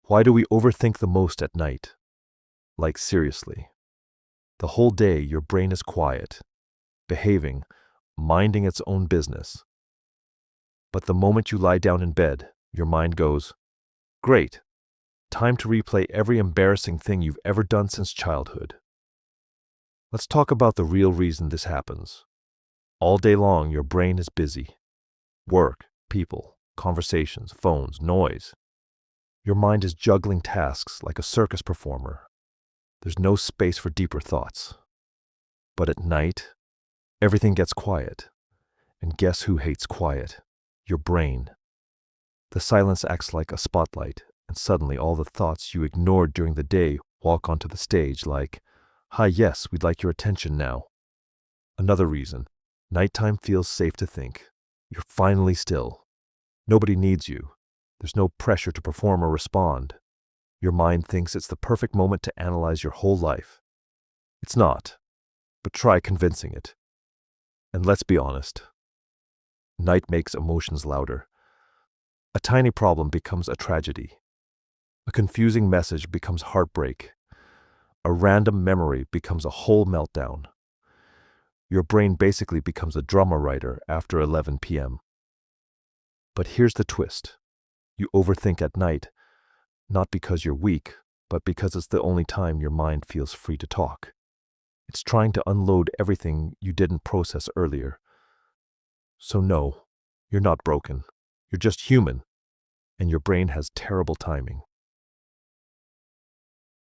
Why do we overthink the most at night? Like, seriously. The whole day your brain is quiet, behaving, minding its own business. But the moment you lie down in bed, your mind goes, great, time to replay every embarrassing thing you've ever done since childhood. Let's talk about the real reason this happens. All day long, your brain is busy. Work, people, conversations, phones, noise. Your mind is juggling tasks like a circus performer. There's no space for deeper thoughts. But at night, everything gets quiet. And guess who hates quiet? Your brain. The silence acts like a spotlight, and suddenly all the thoughts you ignored during the day walk onto the stage like, "Hi, yes, we'd like your attention now." Another reason. Nighttime feels safe to think. You're finally still. Nobody needs you. There's no pressure to perform or respond. Your mind thinks it's the perfect moment to analyze your whole life. It's not, but try convincing it. And let's be honest. Night makes emotions louder. A tiny problem becomes a tragedy. A confusing message becomes heartbreak. A random memory becomes a whole meltdown. Your brain basically becomes a drama writer after 11 p.m. But here's the twist. You overthink at night, not because you're weak, but because it's the only time your mind feels free to talk. It's trying to unload everything you didn't process earlier. So no, you're not broken. You're just human, and your brain has terrible timing.